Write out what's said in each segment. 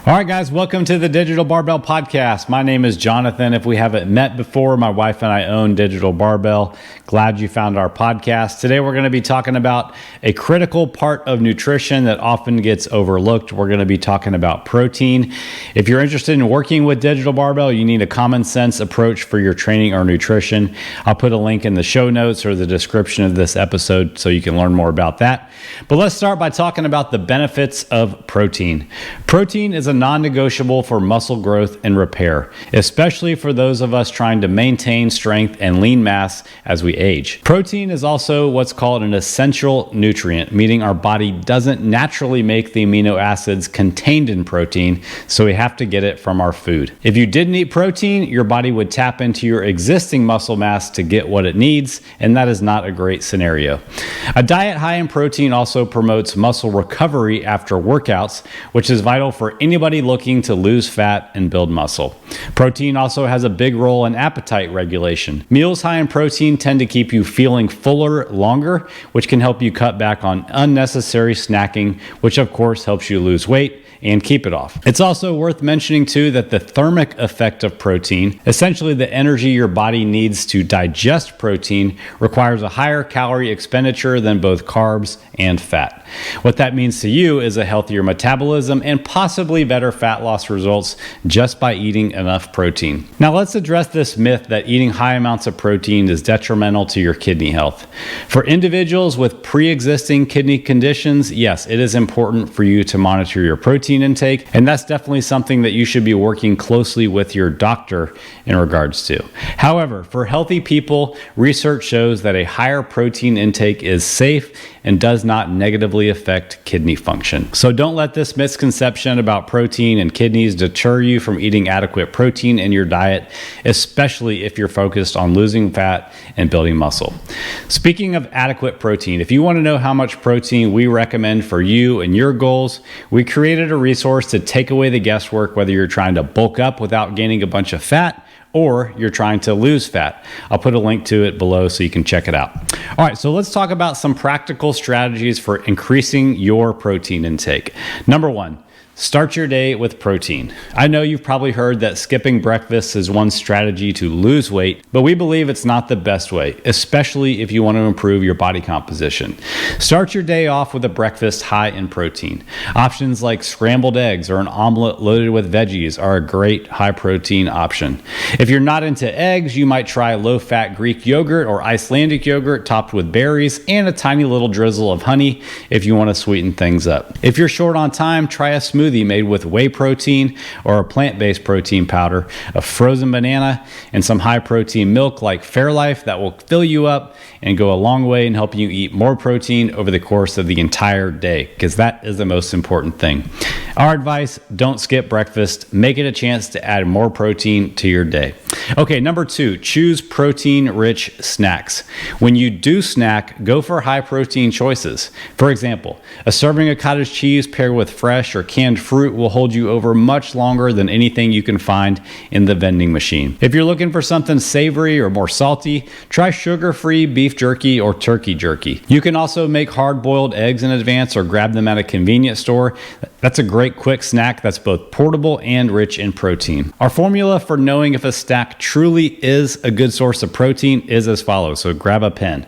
All right, guys, welcome to the Digital Barbell Podcast. My name is Jonathan. If we haven't met before, my wife and I own Digital Barbell. Glad you found our podcast. Today, we're going to be talking about a critical part of nutrition that often gets overlooked. We're going to be talking about protein. If you're interested in working with Digital Barbell, you need a common sense approach for your training or nutrition. I'll put a link in the show notes or the description of this episode so you can learn more about that. But let's start by talking about the benefits of protein. Protein is a non-negotiable for muscle growth and repair, especially for those of us trying to maintain strength and lean mass as we age. Protein is also what's called an essential nutrient, meaning our body doesn't naturally make the amino acids contained in protein, so we have to get it from our food. If you didn't eat protein, your body would tap into your existing muscle mass to get what it needs, and that is not a great scenario. A diet high in protein also promotes muscle recovery after workouts, which is vital for anybody looking to lose fat and build muscle. Protein also has a big role in appetite regulation. Meals high in protein tend to keep you feeling fuller longer, which can help you cut back on unnecessary snacking, which of course helps you lose weight and keep it off. It's also worth mentioning too that the thermic effect of protein, essentially the energy your body needs to digest protein, requires a higher calorie expenditure than both carbs and fat. What that means to you is a healthier metabolism and possibly better fat loss results just by eating enough protein. Now let's address this myth that eating high amounts of protein is detrimental to your kidney health. For individuals with pre-existing kidney conditions, yes, it is important for you to monitor your protein intake, and that's definitely something that you should be working closely with your doctor in regards to. However, for healthy people, research shows that a higher protein intake is safe and does not negatively affect kidney function. So don't let this misconception about protein and kidneys deter you from eating adequate protein in your diet, especially if you're focused on losing fat and building muscle. Speaking of adequate protein, if you want to know how much protein we recommend for you and your goals, we created a resource to take away the guesswork whether you're trying to bulk up without gaining a bunch of fat or you're trying to lose fat. I'll put a link to it below so you can check it out. All right, so let's talk about some practical strategies for increasing your protein intake. Number one, start your day with protein. I know you've probably heard that skipping breakfast is one strategy to lose weight, but we believe it's not the best way, especially if you want to improve your body composition. Start your day off with a breakfast high in protein. Options like scrambled eggs or an omelet loaded with veggies are a great high protein option. If you're not into eggs, you might try low-fat Greek yogurt or Icelandic yogurt topped with berries and a tiny little drizzle of honey if you want to sweeten things up. If you're short on time, try a smoothie made with whey protein or a plant-based protein powder, a frozen banana, and some high-protein milk like Fairlife that will fill you up and go a long way in helping you eat more protein over the course of the entire day, because that is the most important thing. Our advice, don't skip breakfast. Make it a chance to add more protein to your day. Okay, number two, choose protein-rich snacks. When you do snack, go for high-protein choices. For example, a serving of cottage cheese paired with fresh or canned fruit will hold you over much longer than anything you can find in the vending machine. If you're looking for something savory or more salty, try sugar-free beef jerky or turkey jerky. You can also make hard-boiled eggs in advance or grab them at a convenience store. That's a great quick snack that's both portable and rich in protein. Our formula for knowing if a snack truly is a good source of protein is as follows, so grab a pen.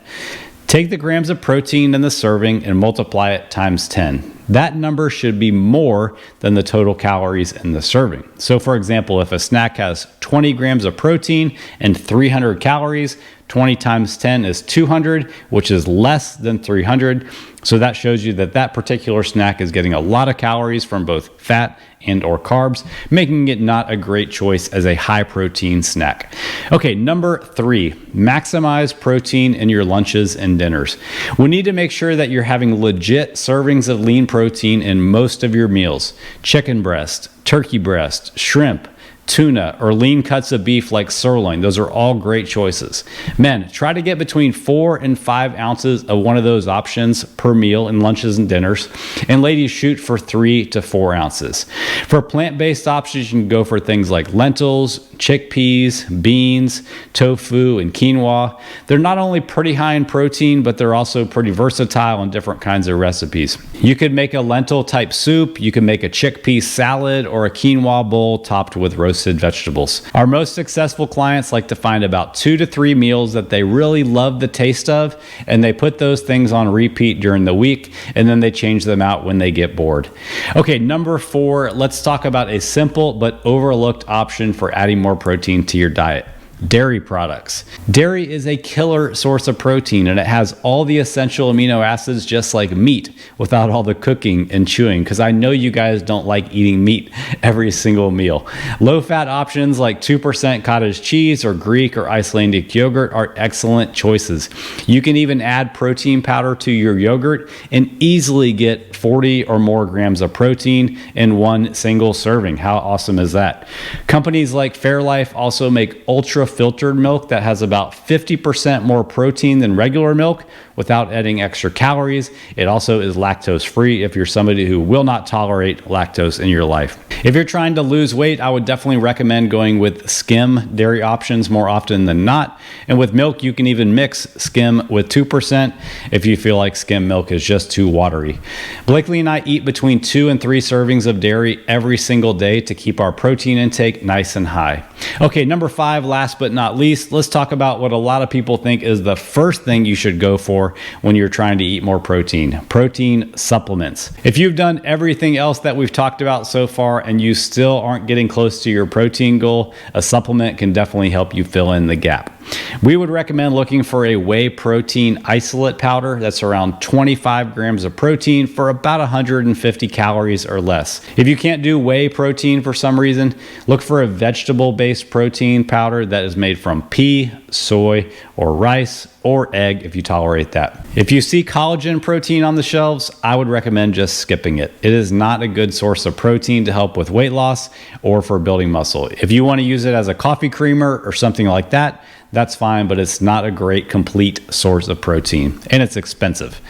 Take the grams of protein in the serving and multiply it times 10. That number should be more than the total calories in the serving. So for example, if a snack has 20 grams of protein and 300 calories, 20 times 10 is 200, which is less than 300. So that shows you that that particular snack is getting a lot of calories from both fat and or carbs, making it not a great choice as a high protein snack. Okay, number three, maximize protein in your lunches and dinners. We need to make sure that you're having legit servings of lean protein in most of your meals. Chicken breast, turkey breast, shrimp, tuna, or lean cuts of beef like sirloin. Those are all great choices. Men, try to get between 4 and 5 ounces of one of those options per meal in lunches and dinners. And ladies, shoot for 3 to 4 ounces. For plant-based options, you can go for things like lentils, chickpeas, beans, tofu, and quinoa. They're not only pretty high in protein, but they're also pretty versatile in different kinds of recipes. You could make a lentil type soup, you can make a chickpea salad, or a quinoa bowl topped with roasted vegetables. Our most successful clients like to find about 2 to 3 meals that they really love the taste of, and they put those things on repeat during the week, and then they change them out when they get bored. Okay, number 4, let's talk about a simple but overlooked option for adding more protein to your diet. Dairy products. Dairy is a killer source of protein, and it has all the essential amino acids just like meat without all the cooking and chewing, because I know you guys don't like eating meat every single meal. Low-fat options like 2% cottage cheese or Greek or Icelandic yogurt are excellent choices. You can even add protein powder to your yogurt and easily get 40 or more grams of protein in one single serving. How awesome is that? Companies like Fairlife also make ultra filtered milk that has about 50% more protein than regular milk without adding extra calories. It also is lactose free if you're somebody who will not tolerate lactose in your life. If you're trying to lose weight, I would definitely recommend going with skim dairy options more often than not. And with milk, you can even mix skim with 2% if you feel like skim milk is just too watery. Blakely and I eat between 2 and 3 servings of dairy every single day to keep our protein intake nice and high. Okay, number 5, last but not least, let's talk about what a lot of people think is the first thing you should go for when you're trying to eat more protein: protein supplements. If you've done everything else that we've talked about so far and you still aren't getting close to your protein goal, a supplement can definitely help you fill in the gap. We would recommend looking for a whey protein isolate powder that's around 25 grams of protein for about 150 calories or less. If you can't do whey protein for some reason, look for a vegetable-based protein powder that is made from pea, soy, or rice, or egg if you tolerate that. If you see collagen protein on the shelves, I would recommend just skipping it. It is not a good source of protein to help with weight loss or for building muscle. If you want to use it as a coffee creamer or something like that, that's fine, but it's not a great complete source of protein, and it's expensive.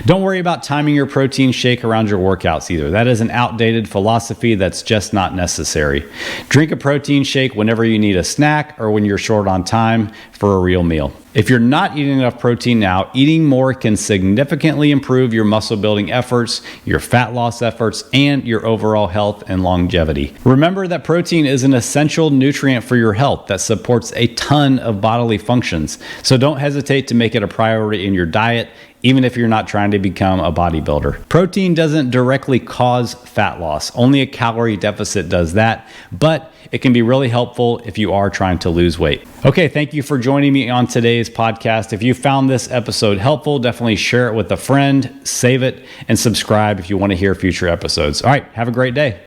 Don't worry about timing your protein shake around your workouts either. That is an outdated philosophy that's just not necessary. Drink a protein shake whenever you need a snack or when you're short on time for a real meal. If you're not eating enough protein now, eating more can significantly improve your muscle building efforts, your fat loss efforts, and your overall health and longevity. Remember that protein is an essential nutrient for your health that supports a ton of bodily functions. So don't hesitate to make it a priority in your diet, even if you're not trying to become a bodybuilder. Protein doesn't directly cause fat loss. Only a calorie deficit does that, but it can be really helpful if you are trying to lose weight. Okay, thank you for joining me on today's podcast. If you found this episode helpful, definitely share it with a friend, save it, and subscribe if you want to hear future episodes. All right, have a great day.